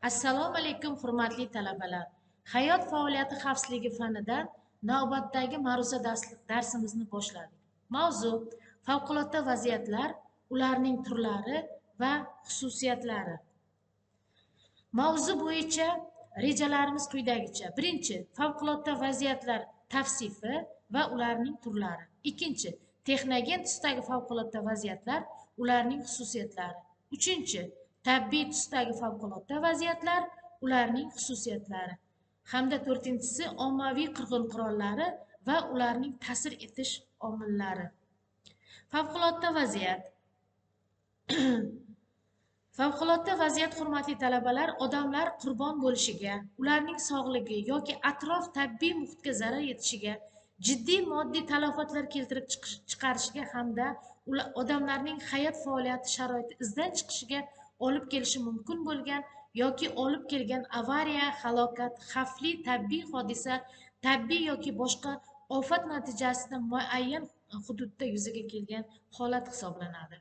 Assalomu alaykum hurmatli talabalar. Hayot faoliyati xavfsizligi fanidan navbatdagi ma'ruza darsimizni boshladik. Mavzu: favqulodda vaziyatlar, ularning turlari va xususiyatlari. Mavzu bo'yicha rejalarimiz quyidagicha. Birinchi, favqulodda vaziyatlar tavsifi va ularning turlari. Ikkinchi, texnogen tusdagi favqulodda vaziyatlar, ularning xususiyatlari. Uchinchi, tabiiy tusdagi favqulodda vaziyatlar, ularning xususiyatlari. Hamda to'rtinchisi, ommaviy qirg'in qurollari va ularning ta'sir etish omillari. Favqulodda vaziyat. Favqulodda vaziyat, hurmatli talabalar, odamlar qurbon bo'lishiga, ularning sog'ligi yoki atrof tabiiy muhitga zarar yetishiga, jiddiy moddiy talafotlar keltirib chiqarishiga hamda odamlarning hayot faoliyati sharoiti izdan chiqishiga olib kelishi mumkin bo'lgan yoki olib kelgan avariya, halokat, xavfli tabiiy hodisa, tabiiy yoki boshqa ofat natijasida muayyan hududda yuzaga kelgan holat hisoblanadi.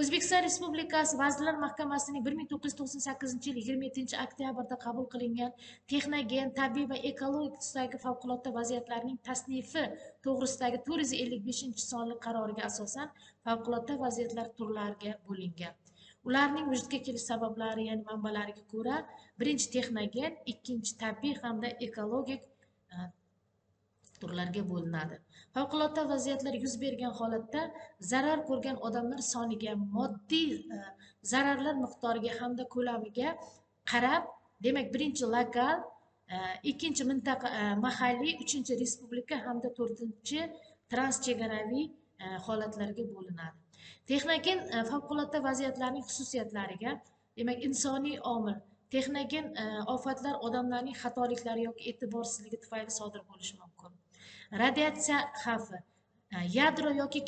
O'zbekiston Respublikasi Vazirlar Mahkamasining 1998 yil 27 oktyabrda qabul qilingan texnogen, tabiiy va ekologik tusdagi favqulodda vaziyatlarning tasnifi to'g'risidagi 455 sonli qaroriga asosan favqulodda vaziyatlar turlariga bo'lingan. Ularning vujudga kelish sabablari, ya'ni manbalariga ko'ra, birinchi texnogen, ikkinchi tabiiy hamda ekologik turlarga bo'linadi. Favqulodda vaziyatlar yuz bergan holatda zarar ko'rgan odamlar soniga, moddiy zararlar miqdoriga hamda ko'lamiga qarab, demak, birinchi lokal, ikkinchi mintaqa mahalliy, uchinchi respublika hamda to'rtinchi transchegaraviy holatlarga bo'linadi. Texnogen favqulodda vaziyatlarning xususiyatlariga, demak, insoniy omil. Texnogen ofatlar odamlarning xatoliklari yoki e'tiborsizligi tufayli sodir bo'lishi mumkin. Radiatsiya xavfi. Yadro yoki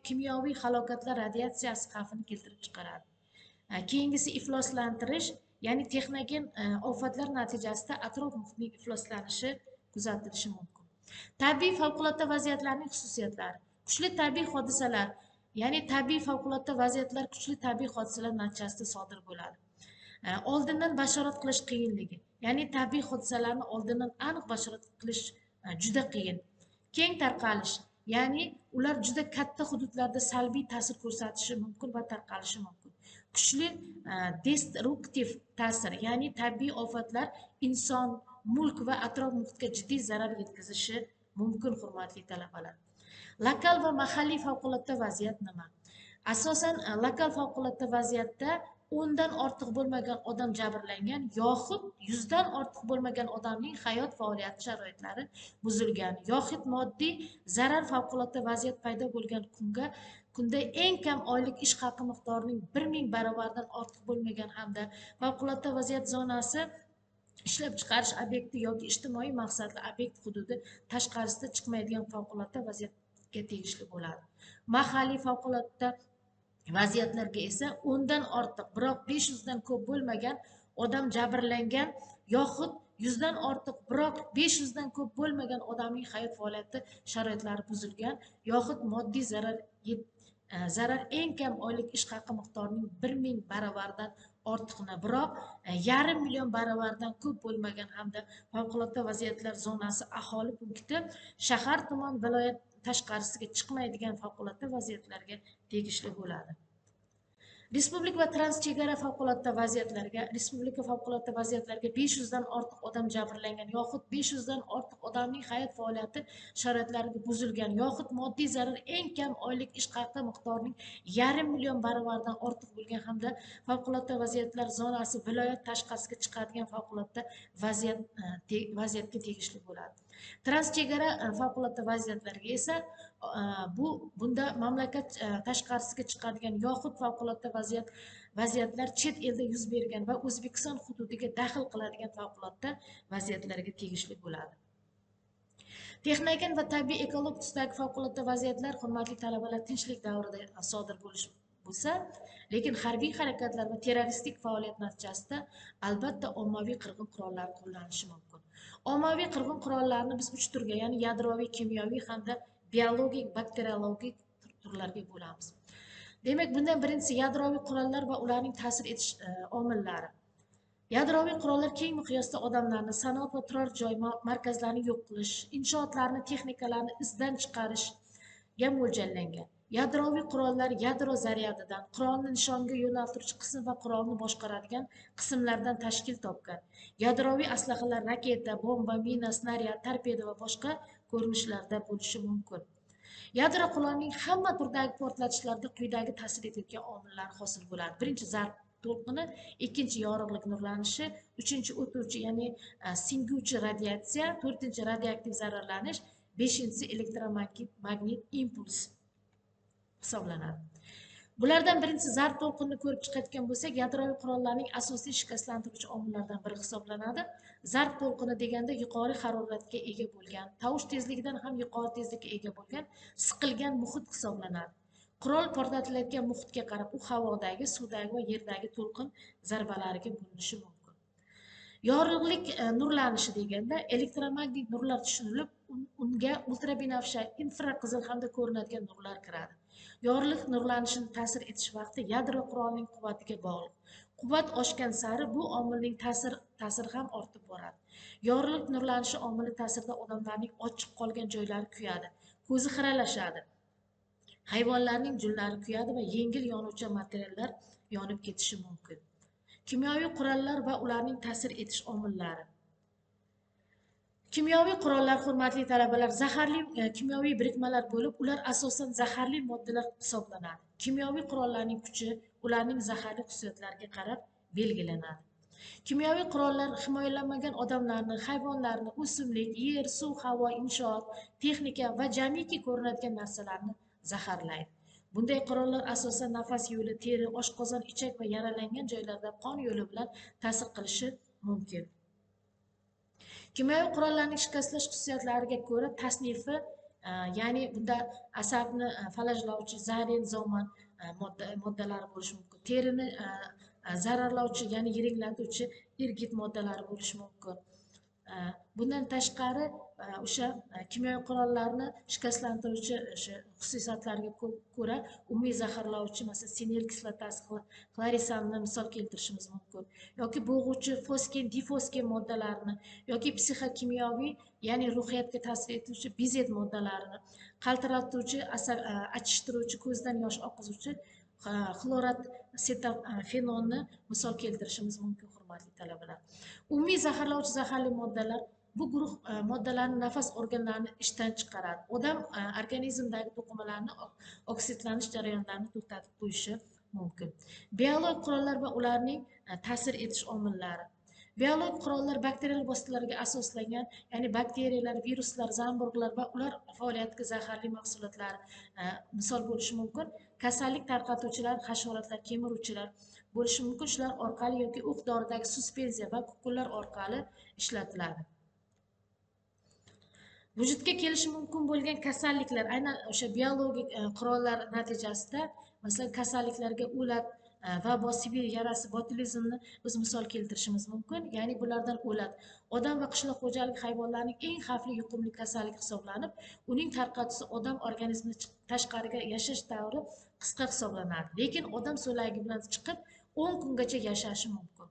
kimyoviy halokatlar radiatsiyasi xavfini keltirib chiqaradi. Keyingisi ifloslantirish, ya'ni texnogen ofatlar natijasida atrof muhitning ifloslanishi kuzatilishi mumkin. Tabiiy favqulodda vaziyatlarning xususiyatlari. Kuchli tabiiy hodisalar, ya'ni tabiiy favqulodda vaziyatlar kuchli tabiiy hodisalar natijasida sodir bo'ladi. Oldindan bashorat qilish qiyinligi, ya'ni tabiiy hodisalarni oldindan aniq bashorat qilish juda qiyin. Keng tarqalish, ya'ni ular juda katta hududlarda salbiy ta'sir ko'rsatishi mumkin va tarqalishi mumkin. Kuchli destruktiv ta'sir, ya'ni tabiiy ofatlar inson, mulk va atrof muhitga jiddiy zarar yetkazishi mumkin, hurmatli talabalar. Lokal va mahalliy favqulodda vaziyat nima? Asosan lokal favqulodda vaziyatda 10 dan ortiq bo'lmagan odam jabrlangan yoxud 100 dan ortiq bo'lmagan odamning hayot faoliyati sharoitlari buzilgan yoxud moddiy zarar favqulodda vaziyat paydo bo'lgan kunda eng kam oylik ish haqi miqdorining 1000 barobardan ortiq bo'lmagan hamda favqulodda vaziyat zonasi ishlab chiqarish obyekti yoki ijtimoiy maqsadli obyekt hududi tashqarisida chiqmaydigan favqulodda vaziyatga tegishli bo'ladi. Mahalliy favqulodda vaziyatlarga esa 10 dan ortiq, biroq 500 dan ko'p bo'lmagan odam jabrlangan yoxud 100 dan ortiq, biroq 500 dan ko'p bo'lmagan odamning hayot faoliyati sharoitlari buzilgan yoxud moddiy zarar eng kam oylik ish haqi miqdorining 1000 barobardan ortiqni, biroq 500 000 barobardan ko'p bo'lmagan hamda favqulodda vaziyatlar zonasi aholi punkti shahar, tuman, viloyat tashqarisiga chiqmaydigan favqulodda vaziyatlarga tegishli bo'ladi. Respublika va transchegara favqulodda vaziyatlarga, respublika favqulodda vaziyatlarga 500 dan ortiq odam jabrlangan yoxud 500 dan ortiq odamning hayot faoliyati sharoitlariga buzilgan yoxud moddiy zarar eng kam oylik ish haqi miqdorining 500 000 barobardan ortiq bo'lgan hamda favqulodda vaziyatlar zonasi viloyat tashqarisiga chiqadigan favqulodda vaziyatga tegishli bo'ladi. Transchegara favqulodda vaziyatlarga esa bunda mamlakat tashqarisiga chiqadigan yoxud favqulodda vaziyatlar chet elda yuz bergan va O'zbekiston hududiga daxl qiladigan favqulodda vaziyatlarga tegishli bo'ladi. Texnogen va tabiiy ekologik tusdagi favqulodda vaziyatlar, hurmatli talabalar, tinchlik davrida sodir bo'lsa, lekin harbiy harakatlar va terroristik faoliyat natijasida albatta ommaviy qirg'in qurollari qo'llanishi mumkin. Ommaviy qirg'in qurollarini biz 3 turga, ya'ni yadroviy, kimyoviy hamda biologik, bakteriologik turlarga bo'lamiz. Demak, bundan birinchisi yadroviy qurollar va ularning ta'sir etish omillari. Yadroviy qurollar keng miqyosda odamlarni, sanoat va turar joy markazlarini yo'q qilish, inshootlarni, texnikalarni izdan chiqarishga mo'ljallangan. Yadroviy qurollar yadro zaryadidan, qurolni nishonga yo'naltiruvchi qism va qurolni boshqaradigan qismlardan tashkil topgan. Yadroviy aslahalar raketa, bomba, mina, snaryad, torpeda va boshqa ko'rinishlarda bo'lishi mumkin. Yadro qurolining hamma turdagi portlatishlarda quyidagi ta'sir etayotgan omillar hosil bo'ladi. Birinchi zarb to'lqini, ikkinchi yorug'lik nurlanishi, uchinchi o'tuvchi ya'ni singuvchi radiatsiya, to'rtinchi radioaktiv zararlanish, beshinchisi elektromagnit impuls hisoblanadi. Bulardan birinchisi zarb to'lqinini ko'rib chiqayotgan bo'lsak, yadroviy qurollarning asosiy shikastlantiruvchi omillaridan biri hisoblanadi. Zarb to'lqini deganda yuqori haroratga ega bo'lgan, tovush tezligidan ham yuqori tezlikka ega bo'lgan siqilgan muhit hisoblanadi. Qurol portlatilayotgan muhitga qarab u havodagi, suvdagi va yerdagi to'lqin zarbalariga bo'linishi mumkin. Yorug'lik nurlanishi deganda elektromagnit nurlar tushunilib, unga ultrabinafsha, infraqizil hamda ko'rinadigan nurlar kiradi. Yorug'lik nurlanishini ta'sir etish vaqti yadro qurolining quvvatiga bog'liq. Quvvat oshgan sari bu omilning ta'siri ham ortib boradi. Yorug'lik nurlanishi omili ta'sirida odamlarning ochiq qolgan joylari kuyadi, ko'zi xiralashadi. Hayvonlarning junlari kuyadi va yengil yonuvchi materiallar yonib ketishi mumkin. Kimyoviy qurollar va ularning ta'sir etish omillari. Kimyoviy qurollar, hurmatli talabalar, zaharli kimyoviy birikmalar bo'lib, ular asosan zaharli moddalar hisoblanadi. Kimyoviy qurollarning kuchi ularning zaharli xususiyatlariga qarab belgilanadi. Kimyoviy qurollar himoyalanmagan odamlarni, hayvonlarni, o'simlik, yer, suv, havo, inshoot, texnika va jamiki ko'rinadigan narsalarni zaharlaydi. Bunday qurollar asosan nafas yo'li, teri, oshqozon, ichak va yaralangan joylarda qon yo'li bilan ta'sir qilishi mumkin. Kimyoviy qurollarning shikastlash xususiyatlariga ko'ra tasnifi, ya'ni bunda asabni falajlovchi zarin, zoman moddalari bo'lishi mumkin. Terini zararlovchi, ya'ni yiringlatuvchi irgit moddalari bo'lishi mumkin. Bundan tashqari o'sha kimyoviy qurollarni shikastlantiruvchi xususiyatlariga ko'ra umumiy zaharlovchi, masalan, sinil kislotasi, xlorisanni misol keltirishimiz mumkin. Yoki bo'g'uvchi fosgen, difosgen moddalarini yoki psixokimyoviy, ya'ni ruhiyatga ta'sir etuvchi bizet moddalarini, qaltiratuvchi, achishtiruvchi, ko'zdan yosh oqizuvchi xlorat setafenonni misol keltirishimiz mumkin, hurmatli talabalar. Umumiy zaharlovchi zaharli moddalar bu guruh moddalarni nafas organlarini ishdan chiqaradi. Odam organizmdagi to'qimalarni oksidlanish jarayonlarini to'xtatib qo'yishi mumkin. Biologik qurollar va ularning ta'sir etish omillari. Biologik qurollar bakterial vositalarga asoslangan, ya'ni bakteriyalar, viruslar, zamburug'lar va ular faoliyatiga zaharli mahsulotlar misol bo'lishi mumkin. Kasallik tarqatuvchilar, hasharotlar, kemiruvchilar bo'lishi mumkin. Shular orqali yoki o'q doridagi suspenziya va kukunlar orqali ishlatiladi. Vujudga kelishi mumkin bo'lgan kasalliklar aynan o'sha biologik qurollar natijasida, masalan, kasalliklarga o'lat, vabo, Sibir yarasi, botulizmni biz misol keltirishimiz mumkin. Ya'ni bulardan o'lat odam va qishloq xo'jaligi hayvonlarining eng xavfli yuqumli kasallik hisoblanib, uning tarqatuvchisi odam organizmi tashqariga yashash davri qisqa hisoblanadi. Lekin odam so'lagi bilan chiqib 10 kungacha yashashi mumkin.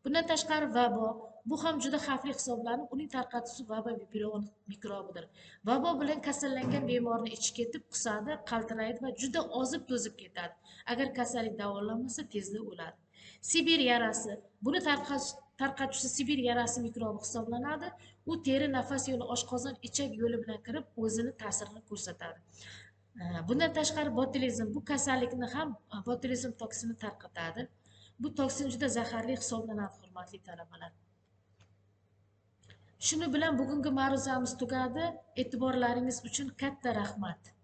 Bundan tashqari vabo, bu ham juda xavfli hisoblanib, uning tarqatuvchisi vabo vibrio mikrobidir. Vabo bilan kasallangan bemorni ichi ketib, qusadi, qaltiraydi va juda ozib to'zib ketadi. Agar kasallik davolanmasa, tezda o'ladi. Sibir yarasi, buni tarqatuvchisi Sibir yarasi mikrobi hisoblanadi. U teri, nafas yo'li, oshqozon, ichak yo'li bilan kirib, o'zini ta'sirini ko'rsatadi. Bundan tashqari botulizm, bu kasallikni ham botulizm toksini tarqatadi. Bu toksin juda zaharli hisoblanadi, hurmatli talabalar. Shuni bilan bugungi ma'ruzamiz tugadi. E'tiborlaringiz uchun katta rahmat.